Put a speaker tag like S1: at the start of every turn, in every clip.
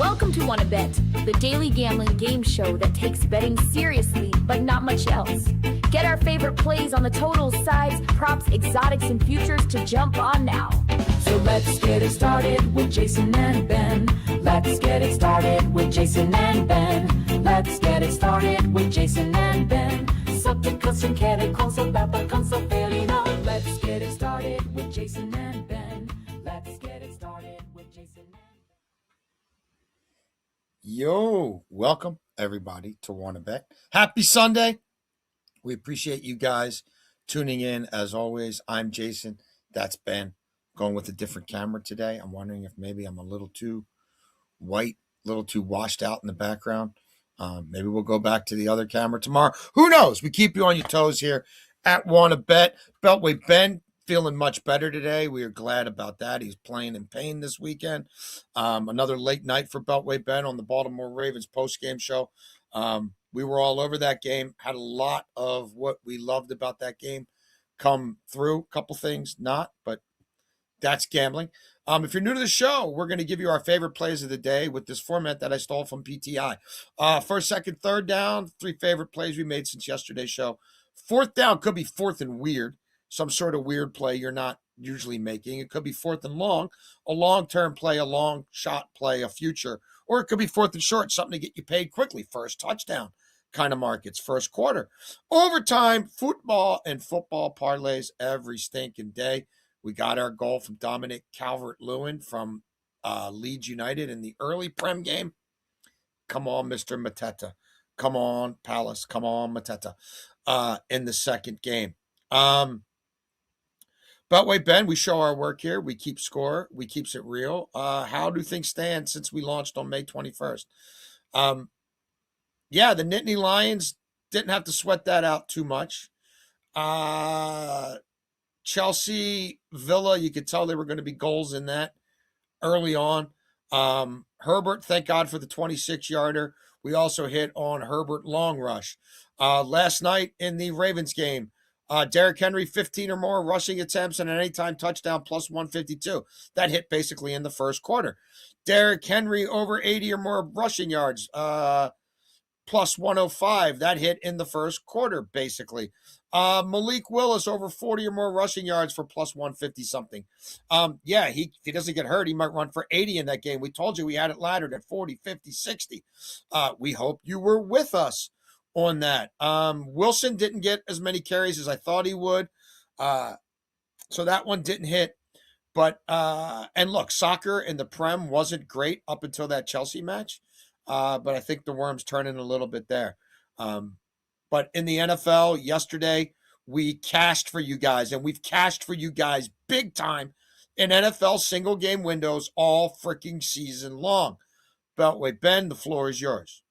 S1: Welcome to Wanna Bet, the daily gambling game show that takes betting seriously, but not much else. Get our favorite plays on the totals, sides, props, exotics, and futures to jump on now. So let's get it started with Jason and Ben. Let's get it started with Jason and Ben. Let's get it started with Jason and Ben. Subject som kere konsolbabba konsolfelina. Let's get it started with Jason and Ben. Let's get it started with Jason and Ben.
S2: Yo, welcome everybody to Wanna Bet. Happy Sunday. We appreciate you guys tuning in. As always, I'm Jason. That's Ben. Going with a different camera today. I'm wondering if maybe I'm a little too white, a little too washed out in the background. Maybe we'll go back to the other camera tomorrow. Who knows? We keep you on your toes here at Wanna Bet. Beltway Ben feeling much better today. We are glad about that. He's playing in pain this weekend. Another late night for Beltway Ben on the Baltimore Ravens post-game show. We were all over that game. Had a lot of what we loved about that game come through. A couple things not, but that's gambling. If you're new to the show, we're going to give you our favorite plays of the day with this format that I stole from PTI. First, second, third down, three favorite plays we made since yesterday's show. Fourth down could be fourth and weird, some sort of weird play you're not usually making. It could be fourth and long, a long-term play, a long shot play, a future. Or it could be fourth and short, something to get you paid quickly, first touchdown kind of markets, first quarter. Overtime, football, and football parlays every stinking day. We got our goal from Dominic Calvert-Lewin from Leeds United in the early Prem game. Come on, Mr. Mateta. Come on, Palace. Come on, Mateta. In the second game. Beltway Ben, we show our work here. We keep score. We keeps it real. How do things stand since we launched on May 21st? Yeah, the Nittany Lions didn't have to sweat that out too much. Chelsea, Villa, you could tell there were going to be goals in that early on. Herbert, thank God for the 26-yarder. We also hit on Herbert long rush. Last night in the Ravens game, Derrick Henry, 15 or more rushing attempts and an anytime touchdown plus 152. That hit basically in the first quarter. Derrick Henry over 80 or more rushing yards, plus 105. That hit in the first quarter, basically. Malik Willis over 40 or more rushing yards for plus 150 something. Yeah, if he doesn't get hurt, he might run for 80 in that game. We told you we had it laddered at 40, 50, 60. We hope you were with us on that. Wilson didn't get as many carries as I thought he would. So that one didn't hit. But, and look, soccer in the Prem wasn't great up until that Chelsea match. But I think the worm's turning a little bit there. But in the NFL yesterday, we cashed for you guys, and we've cashed for you guys big time in NFL single game windows all freaking season long. Beltway Ben, the floor is yours.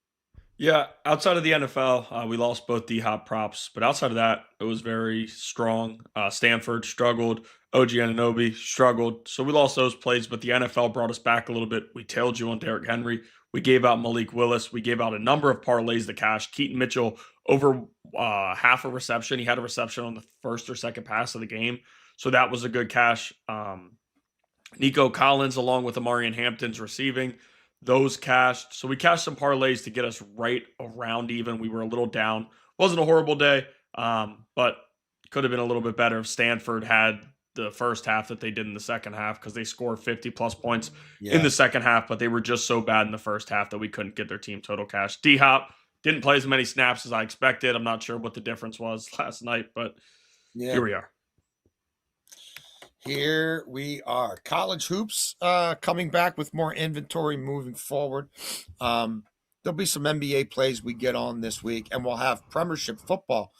S3: Yeah, outside of the NFL, we lost both D-Hop props, but outside of that, it was very strong. Stanford struggled. OG Anunoby struggled. So we lost those plays, but the NFL brought us back a little bit. We tailed you on Derrick Henry. We gave out Malik Willis. We gave out a number of parlays to cash. Keaton Mitchell over half a reception. He had a reception on the first or second pass of the game. So that was a good cash. Nico Collins along with Amarian Hampton's receiving. Those cashed. So we cashed some parlays to get us right around even. We were a little down. Wasn't a horrible day, but could have been a little bit better if Stanford had the first half that they did in the second half, because they scored 50-plus points in the second half, but they were just so bad in the first half that we couldn't get their team total cash. D-Hop didn't play as many snaps as I expected. I'm not sure what the difference was last night, but here we are.
S2: Here we are. College hoops coming back with more inventory moving forward. There'll be some NBA plays we get on this week, and we'll have Premiership football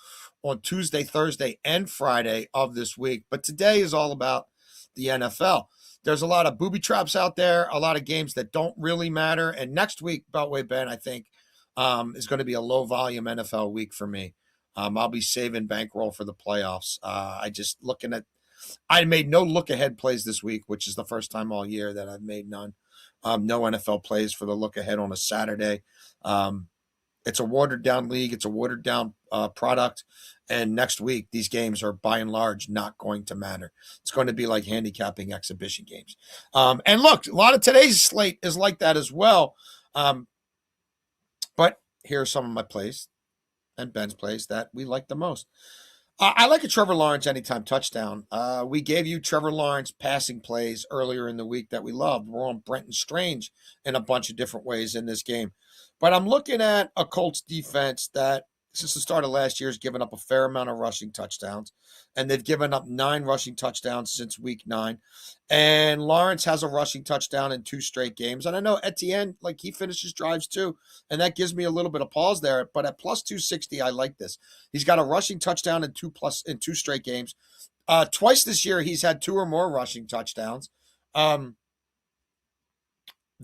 S2: on Tuesday, Thursday, and Friday of this week. But today is all about the NFL. There's a lot of booby traps out there, a lot of games that don't really matter. And next week, Beltway Ben, I think, is going to be a low-volume NFL week for me. I'll be saving bankroll for the playoffs. I made no look-ahead plays this week, which is the first time all year that I've made none. No NFL plays for the look-ahead on a Saturday. It's a watered down league. It's a watered down product. And next week, these games are by and large not going to matter. It's going to be like handicapping exhibition games. And look, a lot of today's slate is like that as well. But here are some of my plays and Ben's plays that we like the most. I like a Trevor Lawrence anytime touchdown. We gave you Trevor Lawrence passing plays earlier in the week that we loved. We're on Brenton Strange in a bunch of different ways in this game. But I'm looking at a Colts defense that, since the start of last year, has given up a fair amount of rushing touchdowns. And they've given up 9 rushing touchdowns since week 9. And Lawrence has a rushing touchdown in 2 straight games. And I know Etienne, like, he finishes drives too. And that gives me a little bit of pause there. But at plus 260, I like this. He's got a rushing touchdown in 2 straight games. Twice this year, he's had 2 or more rushing touchdowns.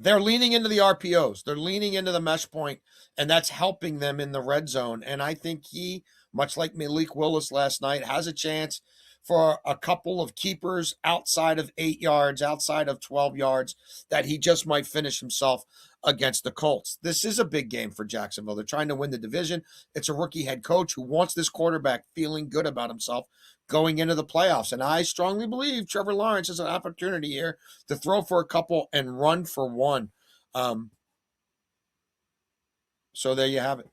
S2: They're leaning into the RPOs. They're leaning into the mesh point, and that's helping them in the red zone. And I think he, much like Malik Willis last night, has a chance for a couple of keepers outside of 8 yards, outside of 12 yards, that he just might finish himself against the Colts. This is a big game for Jacksonville. They're trying to win the division. It's a rookie head coach who wants this quarterback feeling good about himself going into the playoffs. And I strongly believe Trevor Lawrence has an opportunity here to throw for a couple and run for one. So there you have it.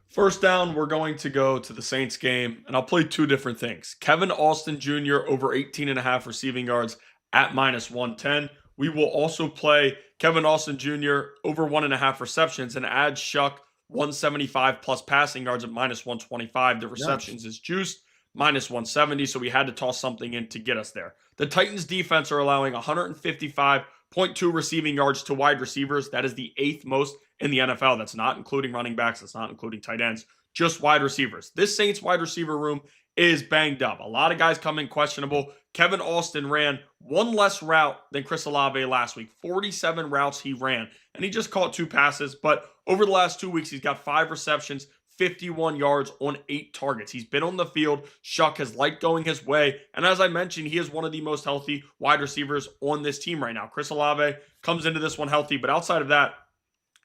S3: First down, we're going to go to the Saints game, and I'll play 2 different things. Kevin Austin Jr. over 18.5 receiving yards at minus 110. We will also play Kevin Austin Jr. over 1.5 receptions and add Shuck 175 plus passing yards at minus 125. The receptions is juiced, minus 170, so we had to toss something in to get us there. The Titans defense are allowing 155.2 receiving yards to wide receivers. That is the 8th most in the NFL. That's not including running backs. That's not including tight ends. Just wide receivers. This Saints wide receiver room is banged up. A lot of guys come in questionable. Kevin Austin ran 1 less route than Chris Olave last week. 47 routes he ran, and he just caught 2 passes. But over the last 2 weeks, he's got 5 receptions, 51 yards on 8 targets. He's been on the field. Shuck has liked going his way. And as I mentioned, he is one of the most healthy wide receivers on this team right now. Chris Olave comes into this one healthy, but outside of that,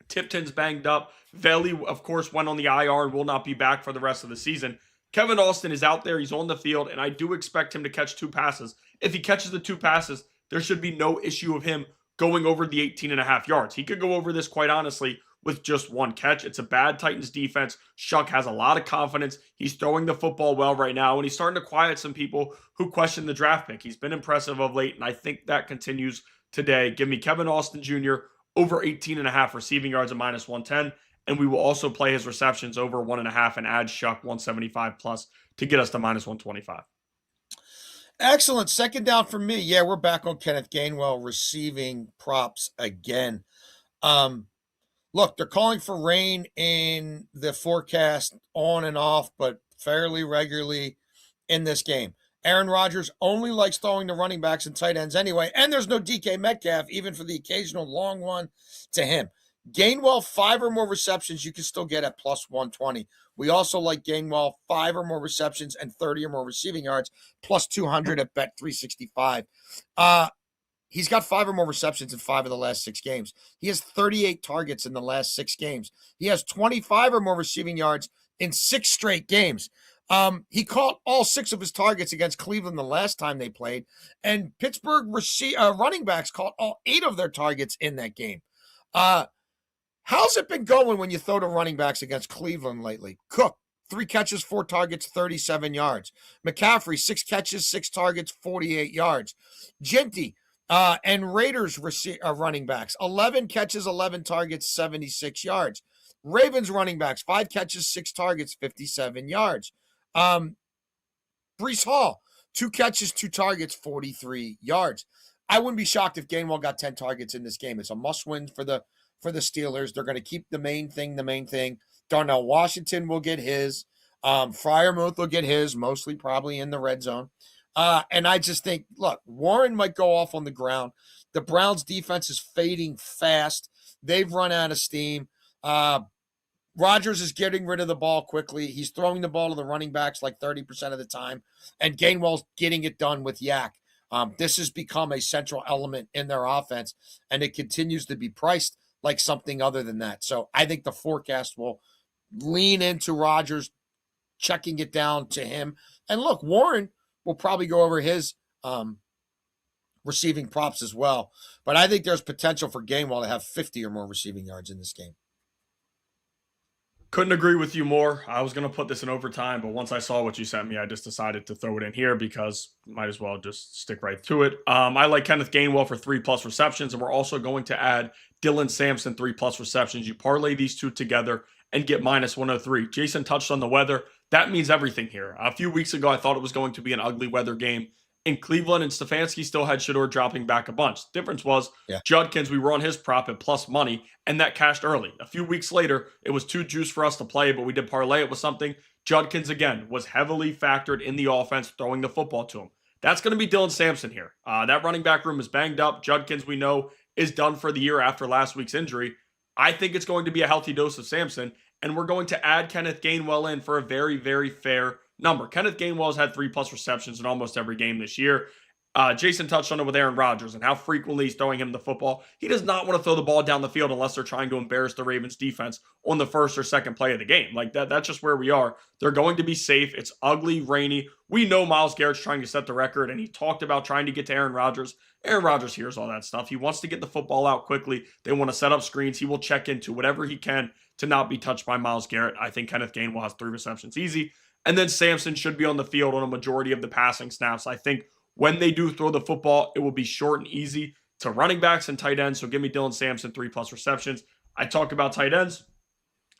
S3: Tipton's banged up. Veli, of course, went on the IR and will not be back for the rest of the season. Kevin Austin is out there. He's on the field, and I do expect him to catch 2 passes. If he catches the 2 passes, there should be no issue of him going over the 18.5 yards. He could go over this, quite honestly, with just 1 catch. It's a bad Titans defense. Shuck has a lot of confidence. He's throwing the football well right now, and he's starting to quiet some people who question the draft pick. He's been impressive of late, and I think that continues today. Give me Kevin Austin Jr. over 18.5 receiving yards at minus 110. And we will also play his receptions over 1.5 and add Shuck 175 plus to get us to minus 125.
S2: Excellent. Second down for me. Yeah, we're back on Kenneth Gainwell receiving props again. Look, they're calling for rain in the forecast on and off, but fairly regularly in this game. Aaron Rodgers only likes throwing to running backs and tight ends anyway, and there's no DK Metcalf, even for the occasional long one to him. Gainwell, 5 or more receptions, you can still get at plus 120. We also like Gainwell, 5 or more receptions and 30 or more receiving yards, plus 200 at Bet 365. He's got 5 or more receptions in 5 of the last 6 games. He has 38 targets in the last 6 games. He has 25 or more receiving yards in 6 straight games. He caught all 6 of his targets against Cleveland the last time they played, and Pittsburgh running backs caught all 8 of their targets in that game. How's it been going when you throw to running backs against Cleveland lately? Cook, 3 catches, 4 targets, 37 yards. McCaffrey, 6 catches, 6 targets, 48 yards. Ginty and Raiders running backs, 11 catches, 11 targets, 76 yards. Ravens running backs, 5 catches, 6 targets, 57 yards. Breece Hall, 2 catches, 2 targets, 43 yards. I wouldn't be shocked if Gainwell got 10 targets in this game. It's a must-win for the Steelers. They're going to keep the main thing. Darnell Washington will get his. Freiermuth will get his, mostly probably in the red zone. And I just think, look, Warren might go off on the ground. The Browns' defense is fading fast. They've run out of steam. Rodgers is getting rid of the ball quickly. He's throwing the ball to the running backs like 30% of the time. And Gainwell's getting it done with Yak. This has become a central element in their offense, and it continues to be priced like something other than that. So I think the forecast will lean into Rodgers, checking it down to him. And look, Warren will probably go over his receiving props as well. But I think there's potential for Gainwell to have 50 or more receiving yards in this game.
S3: Couldn't agree with you more. I was going to put this in overtime, but once I saw what you sent me, I just decided to throw it in here because might as well just stick right to it. I like Kenneth Gainwell for 3+ receptions, and we're also going to add Dylan Sampson 3+ receptions. You parlay these two together and get -103. Jason touched on the weather. That means everything here. A few weeks ago, I thought it was going to be an ugly weather game in Cleveland, and Stefanski still had Shedeur dropping back a bunch. Difference was Judkins, we were on his prop at plus money, and that cashed early. A few weeks later, it was too juice for us to play, but we did parlay it with something. Judkins, again, was heavily factored in the offense, throwing the football to him. That's going to be Dylan Sampson here. That running back room is banged up. Judkins, we know, is done for the year after last week's injury. I think it's going to be a healthy dose of Sampson, and we're going to add Kenneth Gainwell in for a very, very fair number. Kenneth Gainwell has had 3+ receptions in almost every game this year. Jason touched on it with Aaron Rodgers and how frequently he's throwing him the football. He does not want to throw the ball down the field unless they're trying to embarrass the Ravens defense on the first or second play of the game. Like that's just where we are. They're going to be safe. It's ugly, rainy. We know Myles Garrett's trying to set the record, and he talked about trying to get to Aaron Rodgers. Aaron Rodgers hears all that stuff. He wants to get the football out quickly. They want to set up screens. He will check into whatever he can to not be touched by Myles Garrett. I think Kenneth Gainwell has 3 receptions easy. And then Sampson should be on the field on a majority of the passing snaps. I think when they do throw the football, it will be short and easy to running backs and tight ends. So give me Dylan Sampson 3+ receptions. I talk about tight ends.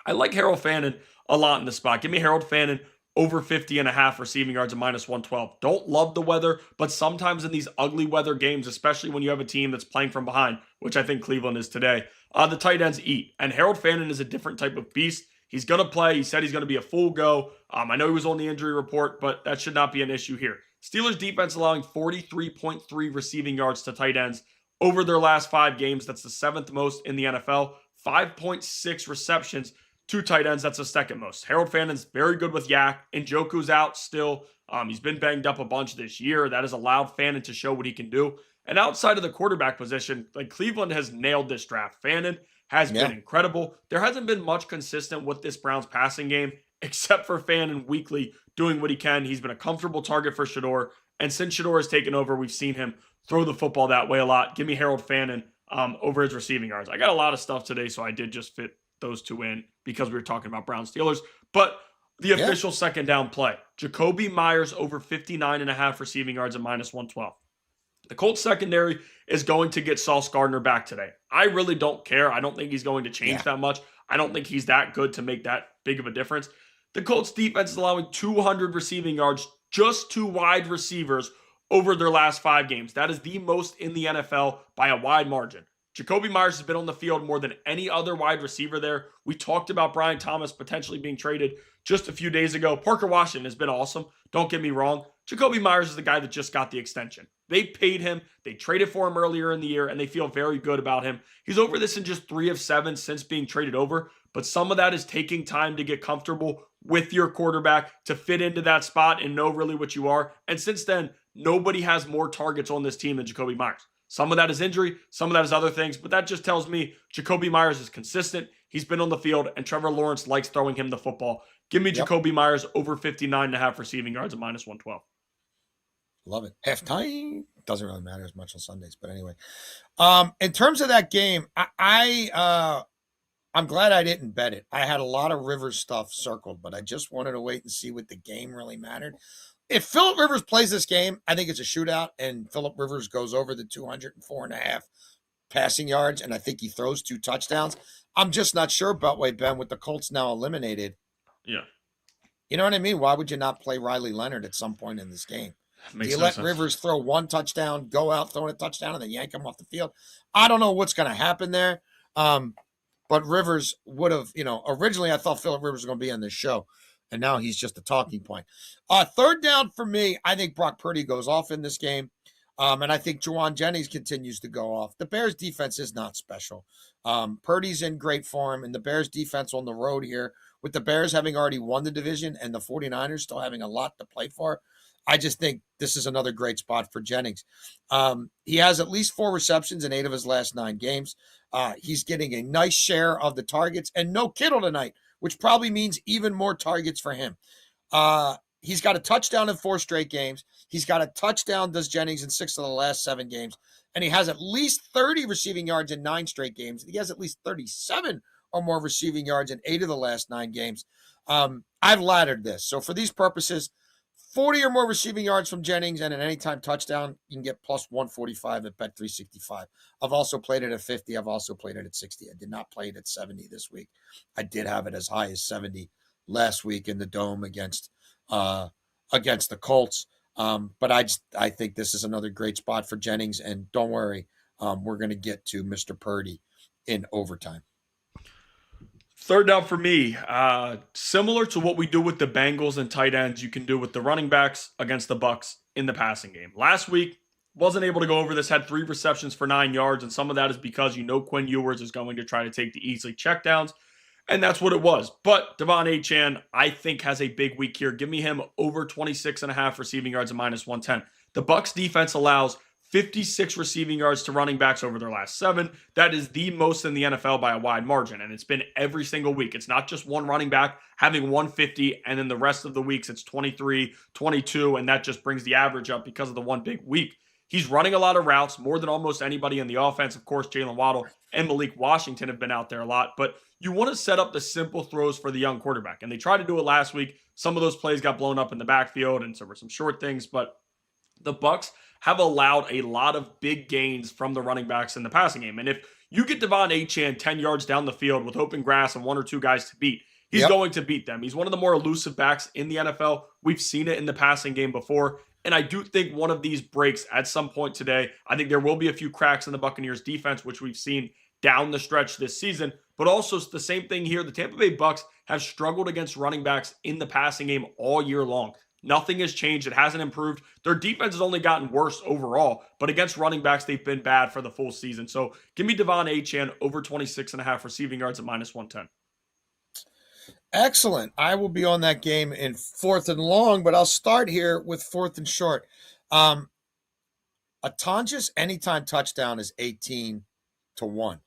S3: I like Harold Fannin a lot in the spot. Give me Harold Fannin over 50.5 receiving yards at -112. Don't love the weather, but sometimes in these ugly weather games, especially when you have a team that's playing from behind, which I think Cleveland is today, the tight ends eat. And Harold Fannin is a different type of beast. He's going to play. He said he's going to be a full go. I know he was on the injury report, but that should not be an issue here. Steelers defense allowing 43.3 receiving yards to tight ends over their last 5 games. That's the 7th most in the NFL. 5.6 receptions to tight ends. That's the 2nd most. Harold Fannin's very good with Yak. Njoku's out still. He's been banged up a bunch this year. That has allowed Fannin to show what he can do. And outside of the quarterback position, like Cleveland has nailed this draft. Fannin has been incredible. There hasn't been much consistent with this Browns passing game, except for Fannin weekly doing what he can. He's been a comfortable target for Shedeur. And since Shedeur has taken over, we've seen him throw the football that way a lot. Give me Harold Fannin over his receiving yards. I got a lot of stuff today, so I did just fit those two in because we were talking about Browns Steelers. But the official second down play, Jacoby Myers over 59.5 receiving yards at -112. The Colts secondary is going to get Sauce Gardner back today. I really don't care. I don't think he's going to change that much. I don't think he's that good to make that big of a difference. The Colts defense is allowing 200 receiving yards just to wide receivers over their last 5 games. That is the most in the NFL by a wide margin. Jacoby Myers has been on the field more than any other wide receiver there. We talked about Brian Thomas potentially being traded just a few days ago. Parker Washington has been awesome. Don't get me wrong. Jacoby Myers is the guy that just got the extension. They paid him. They traded for him earlier in the year, and they feel very good about him. He's over this in just 3 of 7 since being traded over, but some of that is taking time to get comfortable with your quarterback, to fit into that spot and know really what you are. And since then, nobody has more targets on this team than Jacoby Myers. Some of that is injury, some of that is other things, but that just tells me Jacoby Myers is consistent. He's been on the field, and Trevor Lawrence likes throwing him the football. Give me Jacoby Myers over 59.5 receiving yards at -112.
S2: Love it. Halftime doesn't really matter as much on Sundays, but anyway. In terms of that game, I'm glad I didn't bet it. I had a lot of Rivers stuff circled, but I just wanted to wait and see what the game really mattered. If Phillip Rivers plays this game, I think it's a shootout, and Phillip Rivers goes over the 204.5 passing yards, and I think he throws 2 touchdowns. I'm just not sure, Beltway Ben, with the Colts now eliminated.
S3: Yeah.
S2: You know what I mean? Why would you not play Riley Leonard at some point in this game?
S3: Makes
S2: you
S3: no
S2: let
S3: sense.
S2: Rivers throw 1 touchdown, go out throwing a touchdown, and then yank him off the field? I don't know what's going to happen there. But Rivers would have, originally I thought Phillip Rivers was going to be on this show, and now he's just a talking point. 3rd down for me, I think Brock Purdy goes off in this game, and I think Juwan Jennings continues to go off. The Bears defense is not special. Purdy's in great form, and the Bears defense on the road here, with the Bears having already won the division and the 49ers still having a lot to play for, I just think this is another great spot for Jennings. He has at least 4 receptions in 8 of his last 9 games. He's getting a nice share of the targets, and no Kittle tonight, which probably means even more targets for him. He's got a touchdown in 4 straight games. He's got a touchdown, does Jennings, in 6 of the last 7 games. And he has at least 30 receiving yards in 9 straight games. He has at least 37 or more receiving yards in 8 of the last 9 games. I've laddered this. So for these purposes, 40 or more receiving yards from Jennings and an anytime touchdown, you can get plus 145 at Bet365. I've also played it at 50. I've also played it at 60. I did not play it at 70 this week. I did have it as high as 70 last week in the Dome against the Colts. But I think this is another great spot for Jennings. And don't worry, we're going to get to Mr. Purdy in overtime.
S3: Third down for me, similar to what we do with the Bengals and tight ends, you can do with the running backs against the Bucs in the passing game. Last week, wasn't able to go over this, had 3 receptions for 9 yards, and some of that is because Quinn Ewers is going to try to take the easy checkdowns, and that's what it was. But Devon Achane, I think, has a big week here. Give me him over 26.5 receiving yards at minus 110. The Bucs defense allows 56 receiving yards to running backs over their last 7. That is the most in the NFL by a wide margin, and it's been every single week. It's not just one running back having 150, and then the rest of the weeks it's 23, 22, and that just brings the average up because of the one big week. He's running a lot of routes, more than almost anybody in the offense. Of course, Jalen Waddle and Malik Washington have been out there a lot, but you want to set up the simple throws for the young quarterback, and they tried to do it last week. Some of those plays got blown up in the backfield, and so were some short things, but the Bucs have allowed a lot of big gains from the running backs in the passing game. And if you get Devon Achane 10 yards down the field with open grass and 1 or 2 guys to beat, he's going to beat them. He's one of the more elusive backs in the NFL. We've seen it in the passing game before. And I do think one of these breaks at some point today, I think there will be a few cracks in the Buccaneers defense, which we've seen down the stretch this season. But also the same thing here. The Tampa Bay Bucs have struggled against running backs in the passing game all year long. Nothing has changed. It hasn't improved. Their defense has only gotten worse overall, but against running backs, they've been bad for the full season. So give me Devon Achane over 26.5 receiving yards at minus 110.
S2: Excellent. I will be on that game in 4th and long, but I'll start here with 4th and short. Atonja's anytime touchdown is 18 to 1.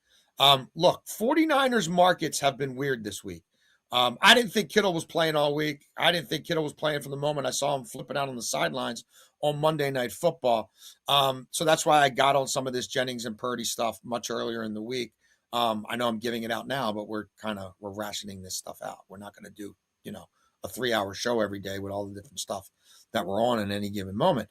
S2: Look, 49ers markets have been weird this week. I didn't think Kittle was playing all week. I didn't think Kittle was playing from the moment I saw him flipping out on the sidelines on Monday Night Football. So that's why I got on some of this Jennings and Purdy stuff much earlier in the week. I know I'm giving it out now, but we're rationing this stuff out. We're not going to do, a 3-hour show every day with all the different stuff that we're on in any given moment.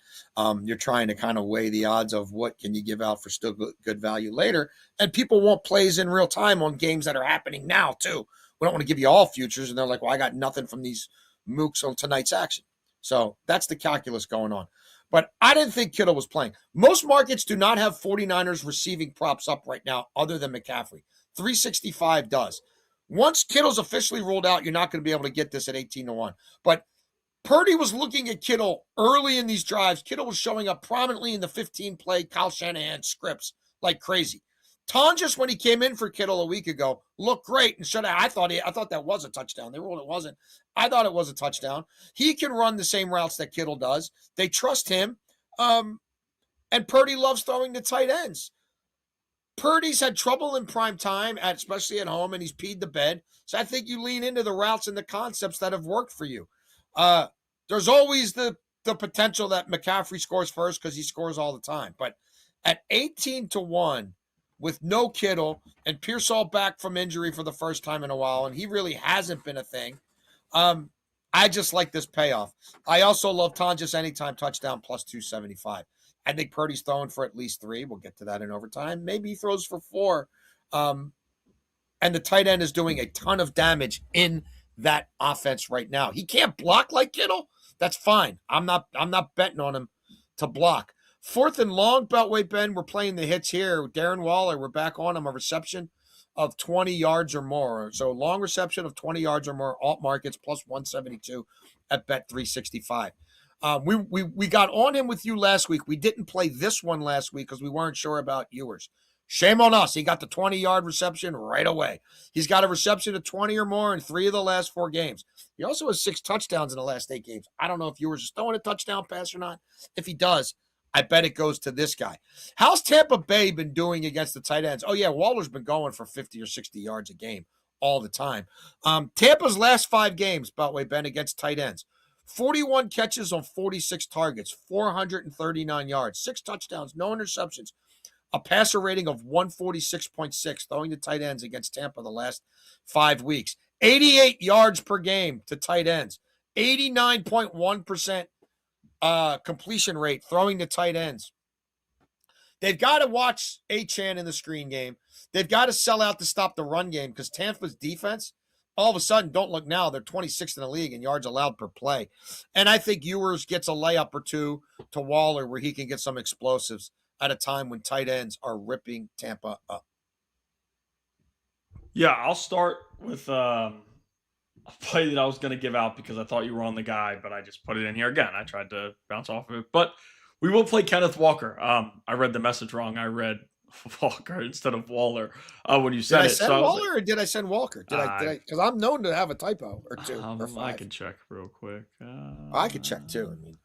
S2: You're trying to kind of weigh the odds of what can you give out for still good value later. And people want plays in real time on games that are happening now too. We don't want to give you all futures, and they're like, well, I got nothing from these mooks on tonight's action. So that's the calculus going on. But I didn't think Kittle was playing. Most markets do not have 49ers receiving props up right now other than McCaffrey. 365 does. Once Kittle's officially ruled out, you're not going to be able to get this at 18 to 1. But Purdy was looking at Kittle early in these drives. Kittle was showing up prominently in the 15-play Kyle Shanahan scripts like crazy. Tonjes, when he came in for Kittle a week ago, looked great and should have. I thought that was a touchdown. They ruled it wasn't. I thought it was a touchdown. He can run the same routes that Kittle does. They trust him. And Purdy loves throwing to tight ends. Purdy's had trouble in prime time, especially at home, and he's peed the bed. So I think you lean into the routes and the concepts that have worked for you. There's always the potential that McCaffrey scores first because he scores all the time. But at 18 to 1, with no Kittle and Pearsall back from injury for the first time in a while, and he really hasn't been a thing, I just like this payoff. I also love Tonjes anytime touchdown plus 275. I think Purdy's throwing for at least 3. We'll get to that in overtime. Maybe he throws for 4. And the tight end is doing a ton of damage in that offense right now. He can't block like Kittle. That's fine. I'm not betting on him to block. 4th and long, Beltway Ben, we're playing the hits here. Darren Waller, we're back on him, a reception of 20 yards or more. So long reception of 20 yards or more, alt markets plus 172 at Bet365. We got on him with you last week. We didn't play this one last week because we weren't sure about Ewers. Shame on us. He got the 20-yard reception right away. He's got a reception of 20 or more in 3 of the last 4 games. He also has 6 touchdowns in the last 8 games. I don't know if Ewers is throwing a touchdown pass or not. If he does, I bet it goes to this guy. How's Tampa Bay been doing against the tight ends? Oh, yeah, Waller's been going for 50 or 60 yards a game all the time. Tampa's last 5 games, by the way, Ben, against tight ends. 41 catches on 46 targets, 439 yards, 6 touchdowns, no interceptions, a passer rating of 146.6, throwing to tight ends against Tampa the last 5 weeks. 88 yards per game to tight ends, 89.1% completion rate throwing to tight ends. They've got to watch Achane in the screen game. They've got to sell out to stop the run game because Tampa's defense, all of a sudden, don't look now, they're 26th in the league in yards allowed per play. And I think Ewers gets a layup or two to Waller where he can get some explosives at a time when tight ends are ripping Tampa up.
S3: Yeah, I'll start with a play that I was going to give out because I thought you were on the guy, but I just put it in here again. I tried to bounce off of it. But we will play Kenneth Walker. I read the message wrong. I read Walker instead of Waller when you said
S2: it. Did I
S3: it.
S2: send Waller or did I send Walker? Did I? Because I'm known to have a typo or 2 or 5.
S3: I can check real quick.
S2: I could check too. I mean,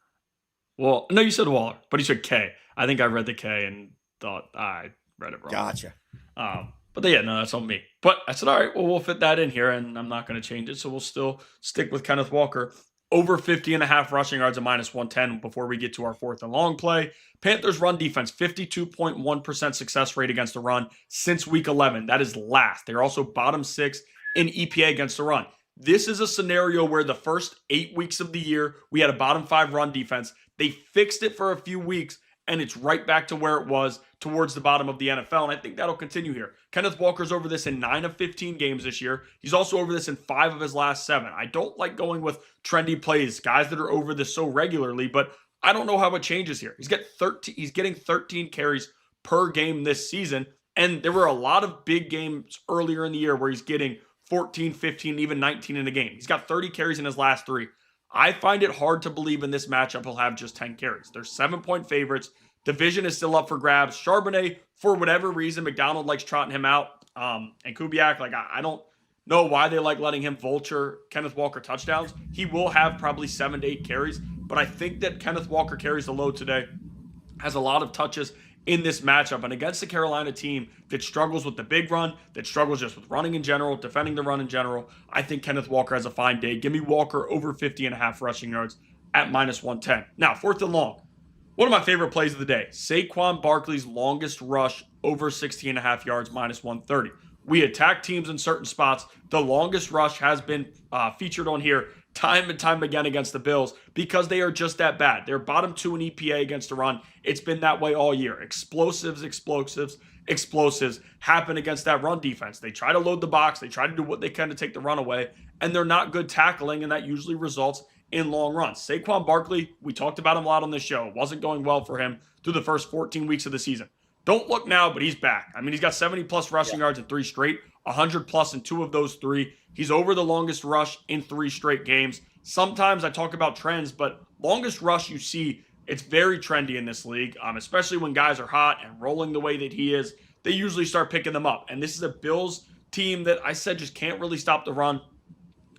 S3: well, no, you said Waller, but you said K. I think I read the K and thought I read it wrong.
S2: Gotcha.
S3: But yeah, no, that's on me. But I said, all right, well, we'll fit that in here, and I'm not going to change it. So we'll still stick with Kenneth Walker. Over 50.5 rushing yards at -110 before we get to our 4th and long play. Panthers run defense, 52.1% success rate against the run since week 11. That is last. They're also bottom 6 in EPA against the run. This is a scenario where the first 8 weeks of the year, we had a bottom 5 run defense. They fixed it for a few weeks, and it's right back to where it was towards the bottom of the NFL, and I think that'll continue here. Kenneth Walker's over this in 9 of 15 games this year. He's also over this in 5 of his last 7. I don't like going with trendy plays, guys that are over this so regularly, but I don't know how it changes here. He's getting 13 carries per game this season, and there were a lot of big games earlier in the year where he's getting 14, 15, even 19 in a game. He's got 30 carries in his last 3. I find it hard to believe in this matchup he'll have just 10 carries. They're 7-point favorites. Division is still up for grabs. Charbonnet, for whatever reason, McDonald likes trotting him out. And Kubiak, I don't know why they like letting him vulture Kenneth Walker touchdowns. He will have probably 7 to 8 carries, but I think that Kenneth Walker carries the load today, has a lot of touches in this matchup. And against the Carolina team that struggles with the big run, that struggles just with running in general, defending the run in general, I think Kenneth Walker has a fine day. Give me Walker over 50.5 rushing yards at -110. Now, 4th and long. One of my favorite plays of the day, Saquon Barkley's longest rush over 60.5 yards, -130. We attack teams in certain spots. The longest rush has been featured on here time and time again against the Bills because they are just that bad. They're bottom 2 in EPA against the run. It's been that way all year. Explosives happen against that run defense. They try to load the box. They try to do what they can to take the run away, and they're not good tackling, and that usually results in long runs. Saquon Barkley, we talked about him a lot on this show. It wasn't going well for him through the first 14 weeks of the season. Don't look now, but he's back. I mean, he's got 70-plus rushing yards in 3 straight, 100-plus in 2 of those 3. He's over the longest rush in 3 straight games. Sometimes I talk about trends, but longest rush you see, it's very trendy in this league, especially when guys are hot and rolling the way that he is. They usually start picking them up. And this is a Bills team that I said just can't really stop the run.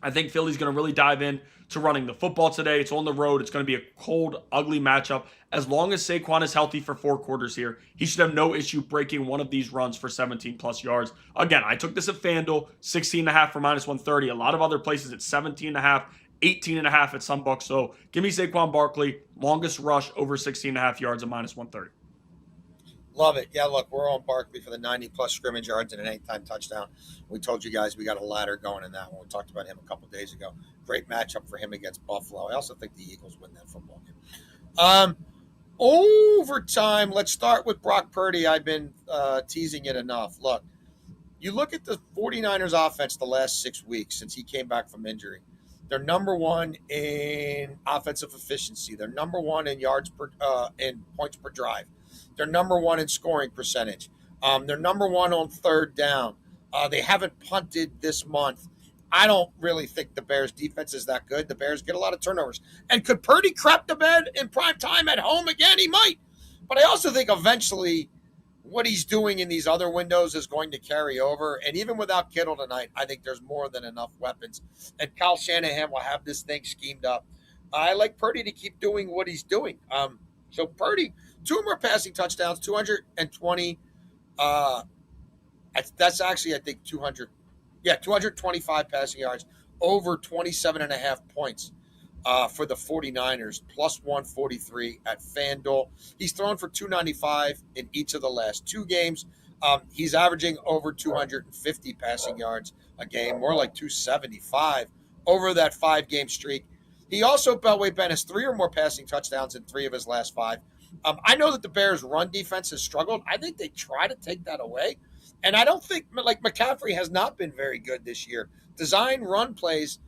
S3: I think Philly's going to really dive in to running the football today. It's on the road. It's going to be a cold, ugly matchup. As long as Saquon is healthy for 4 quarters here, he should have no issue breaking one of these runs for 17-plus yards. Again, I took this at FanDuel, 16.5 for -130. A lot of other places at 17.5, 18.5 at some books. So give me Saquon Barkley, longest rush over 16.5 yards at -130.
S2: Love it. Yeah, look, we're on Barkley for the 90-plus scrimmage yards and an anytime touchdown. We told you guys we got a ladder going in that one. We talked about him a couple days ago. Great matchup for him against Buffalo. I also think the Eagles win that football game. Overtime, let's start with Brock Purdy. I've been teasing it enough. Look, you look at the 49ers offense the last 6 weeks since he came back from injury. They're number 1 in offensive efficiency. They're number 1 in yards per in points per drive. They're number 1 in scoring percentage. They're number 1 on 3rd down. They haven't punted this month. I don't really think the Bears' defense is that good. The Bears get a lot of turnovers. And could Purdy crap the bed in prime time at home again? He might. But I also think eventually what he's doing in these other windows is going to carry over. And even without Kittle tonight, I think there's more than enough weapons. And Kyle Shanahan will have this thing schemed up. I like Purdy to keep doing what he's doing. So Purdy, 2 more passing touchdowns, 220. That's actually, I think, 200. Yeah, 225 passing yards, over 27.5 points for the 49ers, plus 143 at FanDuel. He's thrown for 295 in each of the last 2 games. He's averaging over 250 passing yards a game, more like 275 over that 5-game streak. He also, Beltway Ben, has 3 or more passing touchdowns in 3 of his last 5. I know that the Bears' run defense has struggled. I think they try to take that away. And I don't think, like, McCaffrey has not been very good this year. Design run plays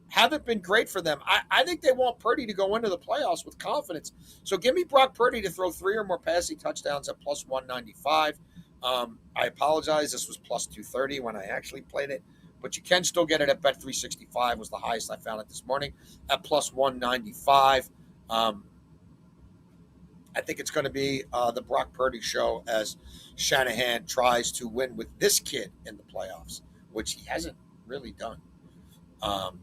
S2: haven't been great for them. I think they want Purdy to go into the playoffs with confidence. So give me Brock Purdy to throw 3 or more passing touchdowns at plus 195. I apologize. This was plus 230 when I actually played it. But you can still get it at Bet365 was the highest I found it this morning at plus 195. I think it's going to be the Brock Purdy show as Shanahan tries to win with this kid in the playoffs, which he hasn't really done. All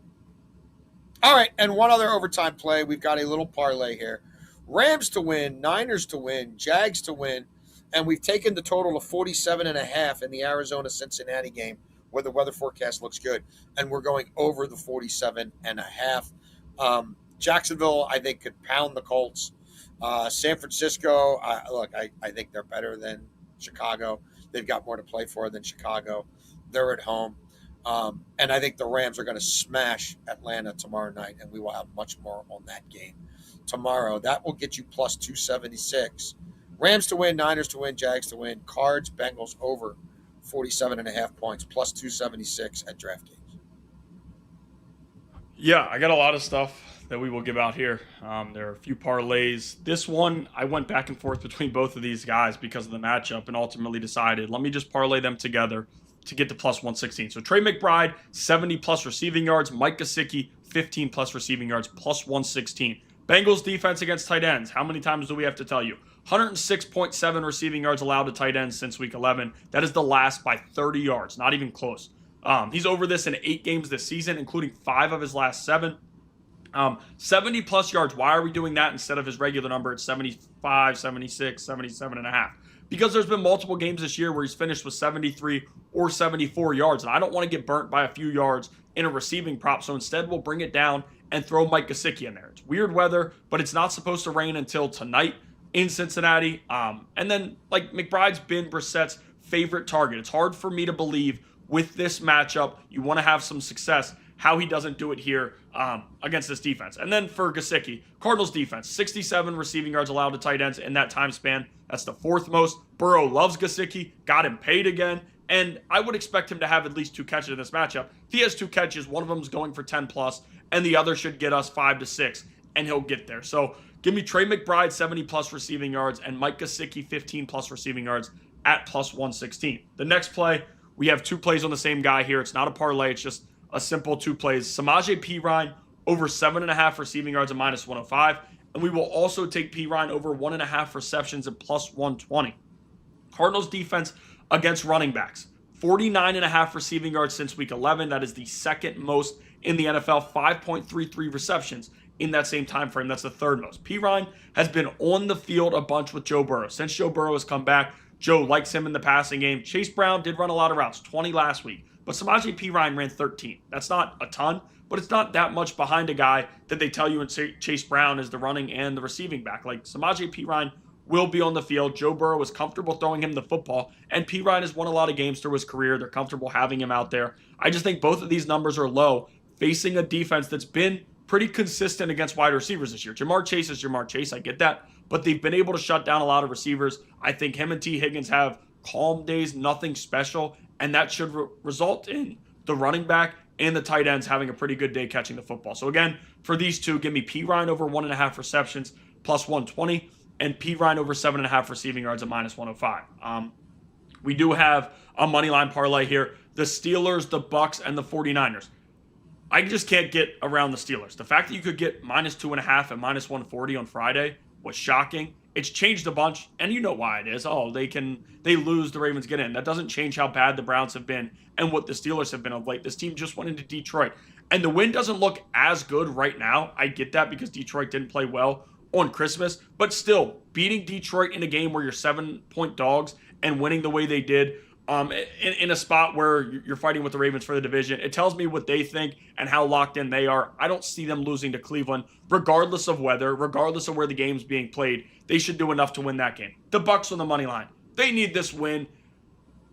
S2: right, and one other overtime play. We've got a little parlay here. Rams to win, Niners to win, Jags to win, and we've taken the total of 47.5 in the Arizona-Cincinnati game where the weather forecast looks good, and we're going over the 47.5. Jacksonville, I think, could pound the Colts. San Francisco, I think they're better than Chicago. They've got more to play for than Chicago. They're at home. And I think the Rams are going to smash Atlanta tomorrow night, and we will have much more on that game tomorrow. That will get you plus 276. Rams to win, Niners to win, Jags to win, Cards, Bengals over 47.5 points, plus 276 at DraftKings.
S3: Yeah, I got a lot of stuff that we will give out here. There are a few parlays. This one, I went back and forth between both of these guys because of the matchup and ultimately decided, let me just parlay them together to get to plus 116. So Trey McBride, 70 plus receiving yards. Mike Gesicki, 15 plus receiving yards, plus 116. Bengals defense against tight ends. How many times do we have to tell you? 106.7 receiving yards allowed to tight ends since week 11. That is the last by 30 yards, not even close. He's over this in 8 games this season, including 5 of his last 7. 70 plus yards. Why are we doing that instead of his regular number at 75, 76, 77.5? Because there's been multiple games this year where he's finished with 73 or 74 yards. And I don't want to get burnt by a few yards in a receiving prop. So instead, we'll bring it down and throw Mike Gesicki in there. It's weird weather, but it's not supposed to rain until tonight in Cincinnati. And then, like, McBride's been Brissett's favorite target. It's hard for me to believe with this matchup, you want to have some success, how he doesn't do it here against this defense. And then for Gesicki, Cardinals defense, 67 receiving yards allowed to tight ends in that time span. That's the 4th most. Burrow loves Gesicki, got him paid again, and I would expect him to have at least 2 catches in this matchup. If he has 2 catches, one of them is going for 10 plus, and the other should get us 5 to 6, and he'll get there. So give me Trey McBride, 70 plus receiving yards, and Mike Gesicki, 15 plus receiving yards at plus 116. The next play, we have 2 plays on the same guy here. It's not a parlay, it's just a simple 2 plays. Samaje Perine over 7.5 receiving yards at minus 105. And we will also take Perine over 1.5 receptions at plus 120. Cardinals defense against running backs. 49.5 receiving yards since week 11. That is the 2nd most in the NFL. 5.33 receptions in that same time frame. That's the 3rd most. Perine has been on the field a bunch with Joe Burrow. Since Joe Burrow has come back, Joe likes him in the passing game. Chase Brown did run a lot of routes, 20 last week. But Samaje Perine ran 13. That's not a ton, but it's not that much behind a guy that they tell you in Chase Brown is the running and the receiving back. Like, Samaje Perine will be on the field. Joe Burrow is comfortable throwing him the football, and Perine has won a lot of games through his career. They're comfortable having him out there. I just think both of these numbers are low, facing a defense that's been pretty consistent against wide receivers this year. Jamar Chase is Jamar Chase, I get that, but they've been able to shut down a lot of receivers. I think him and T. Higgins have calm days, nothing special, and that should result in the running back and the tight ends having a pretty good day catching the football. So again, for these 2, give me Perine over 1.5 receptions plus 120 and Perine over 7.5 receiving yards at minus 105. We do have a money line parlay here. The Steelers, the Bucks, and the 49ers. I just can't get around the Steelers. The fact that you could get minus 2.5 and minus 140 on Friday was shocking. It's changed a bunch, and you know why it is. Oh, they lose, the Ravens get in. That doesn't change how bad the Browns have been and what the Steelers have been of late. This team just went into Detroit, and the win doesn't look as good right now. I get that because Detroit didn't play well on Christmas, but still beating Detroit in a game where you're 7-point dogs and winning the way they did, in a spot where you're fighting with the Ravens for the division. It tells me what they think and how locked in they are. I don't see them losing to Cleveland, regardless of weather, regardless of where the game's being played. They should do enough to win that game. The Bucs on the money line. They need this win.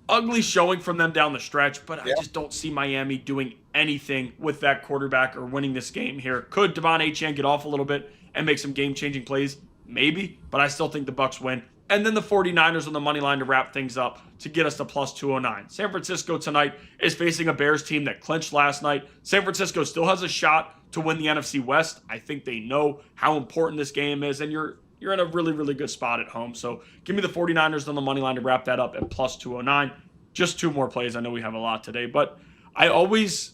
S3: Ugly showing from them down the stretch, but I just don't see Miami doing anything with that quarterback or winning this game here. Could Devon Achane get off a little bit and make some game-changing plays? Maybe, but I still think the Bucs win. And then the 49ers on the money line to wrap things up to get us to plus 209. San Francisco tonight is facing a Bears team that clinched last night. San Francisco still has a shot to win the NFC West. I think they know how important this game is, and you're in a really, really good spot at home. So give me the 49ers on the money line to wrap that up at plus 209. Just two more plays. I know we have a lot today, but I always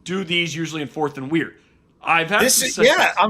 S3: do these usually in fourth and weird. I'm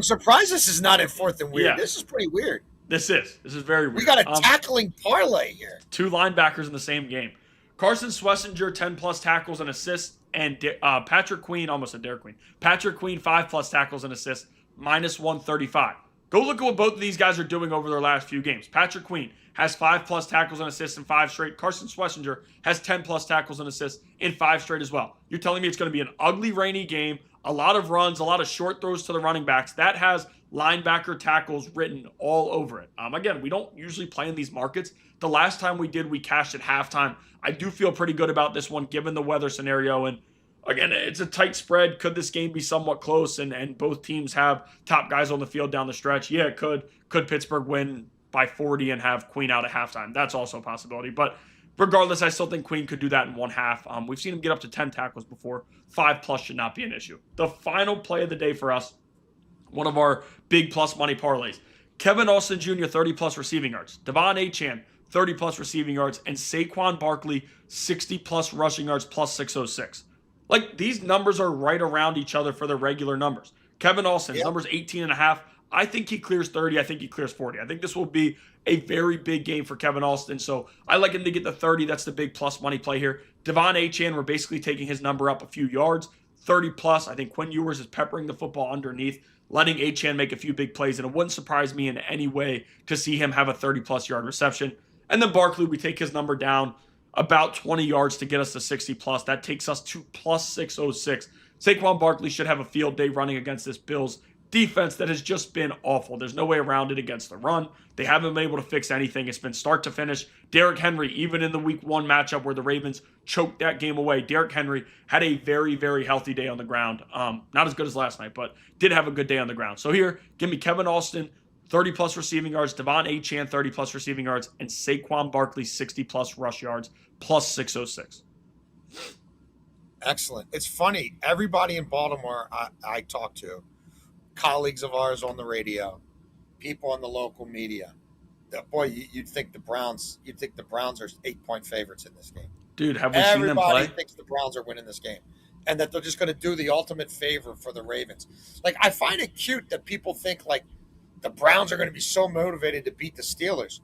S2: surprised this is not in fourth and weird. Yeah. This is pretty weird.
S3: This is very weird.
S2: We got a tackling parlay here.
S3: Two linebackers in the same game. Carson Schlesinger, 10-plus tackles and assists, and Patrick Queen, almost a Derek Queen. Patrick Queen, 5-plus tackles and assists, minus 135. Go look at what both of these guys are doing over their last few games. Patrick Queen has 5-plus tackles and assists in 5 straight. Carson Schlesinger has 10-plus tackles and assists in 5 straight as well. You're telling me it's going to be an ugly, rainy game, a lot of runs, a lot of short throws to the running backs. That has linebacker tackles written all over it. Again, we don't usually play in these markets. The last time we did, we cashed at halftime. I do feel pretty good about this one, given the weather scenario. And again, it's a tight spread. Could this game be somewhat close and both teams have top guys on the field down the stretch? Yeah, it could. Could Pittsburgh win by 40 and have Queen out at halftime? That's also a possibility. But regardless, I still think Queen could do that in one half. We've seen him get up to 10 tackles before. 5-plus should not be an issue. The final play of the day for us, one of our big plus money parlays. Kevin Austin Jr., 30-plus receiving yards. Devon Achane, 30-plus receiving yards. And Saquon Barkley, 60-plus rushing yards, plus 606. Like, these numbers are right around each other for the regular numbers. Kevin Austin, his number's 18.5. I think he clears 30. I think he clears 40. I think this will be a very big game for Kevin Austin. So I like him to get the 30. That's the big plus money play here. Devon Achane, we're basically taking his number up a few yards. 30-plus. I think Quinn Ewers is peppering the football underneath, letting Achane make a few big plays, and it wouldn't surprise me in any way to see him have a 30-plus yard reception. And then Barkley, we take his number down about 20 yards to get us to 60-plus. That takes us to plus 606. Saquon Barkley should have a field day running against this Bills defense that has just been awful. There's no way around it against the run. They haven't been able to fix anything. It's been start to finish. Derrick Henry, even in the week 1 matchup where the Ravens choked that game away, Derrick Henry had a very, very healthy day on the ground. Not as good as last night, but did have a good day on the ground. So here, give me Kevin Austin, 30-plus receiving yards, Devon Achane, 30-plus receiving yards, and Saquon Barkley, 60-plus rush yards, plus 606.
S2: Excellent. It's funny. Everybody in Baltimore I talk to, colleagues of ours on the radio, people on the local media, boy, you'd think the Browns are 8-point favorites in this game.
S3: Dude, have we seen them play?
S2: Everybody thinks the Browns are winning this game and that they're just going to do the ultimate favor for the Ravens. Like, I find it cute that people think like the Browns are going to be so motivated to beat the Steelers,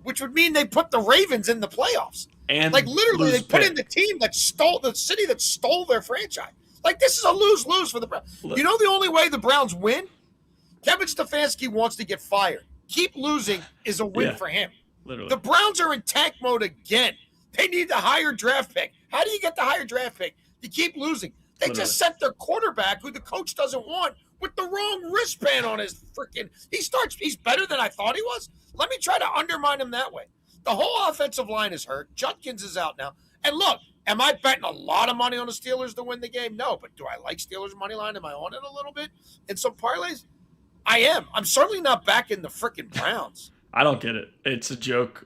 S2: which would mean they put the Ravens in the playoffs. And like, literally, they put in the team that stole the city that stole their franchise. Like, this is a lose-lose for the Browns. You know the only way the Browns win? Kevin Stefanski wants to get fired. Keep losing is a win for him.
S3: Literally.
S2: The Browns are in tank mode again. They need the higher draft pick. How do you get the higher draft pick? You keep losing. They just sent their quarterback, who the coach doesn't want, with the wrong wristband on his freaking – he's better than I thought he was. Let me try to undermine him that way. The whole offensive line is hurt. Judkins is out now. And look, am I betting a lot of money on the Steelers to win the game? No, but do I like Steelers money line? Am I on it a little bit? In some parlays? I am. I'm certainly not backing the freaking Browns.
S3: I don't get it. It's a joke.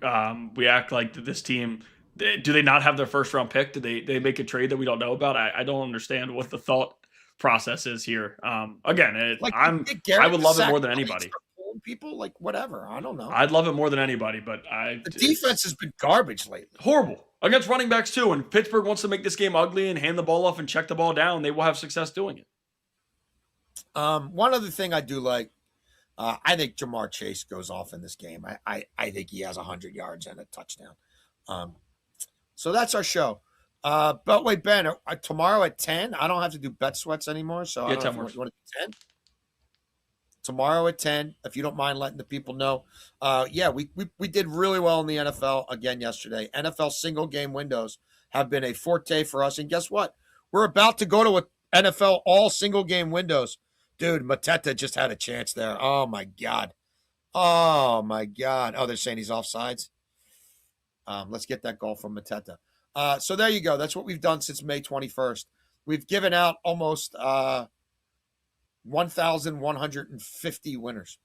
S3: We act like this team – do they not have their first-round pick? Did they make a trade that we don't know about? I don't understand what the thought process is here. Again, I would love it more than anybody.
S2: People, like, whatever. I don't know.
S3: I'd love it more than anybody, but
S2: the defense has been garbage lately.
S3: Horrible. Against running backs, too. And Pittsburgh wants to make this game ugly and hand the ball off and check the ball down. They will have success doing it.
S2: One other thing I do like, I think Jamar Chase goes off in this game. I think he has 100 yards and a touchdown. So that's our show. But wait, Ben, tomorrow at 10, I don't have to do bet sweats anymore. So I
S3: Yeah,
S2: don't know
S3: 10
S2: if
S3: works.
S2: you want to do 10. Tomorrow at 10, if you don't mind letting the people know. Yeah, we did really well in the NFL again yesterday. NFL single game windows have been a forte for us. And guess what? We're about to go to an NFL all single game windows. Dude, Mateta just had a chance there. Oh, my God. Oh, my God. Oh, they're saying he's offsides. Let's get that goal from Mateta. So there you go. That's what we've done since May 21st. We've given out almost 1,150 winners.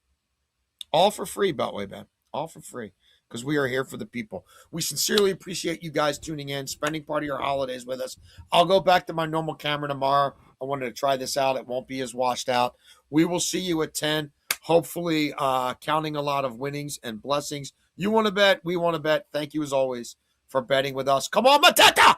S2: All for free, Beltway Ben. All for free. Because we are here for the people. We sincerely appreciate you guys tuning in, spending part of your holidays with us. I'll go back to my normal camera tomorrow. I wanted to try this out. It won't be as washed out. We will see you at 10. Hopefully, counting a lot of winnings and blessings. You want to bet? We want to bet. Thank you as always for betting with us. Come on, Mateta!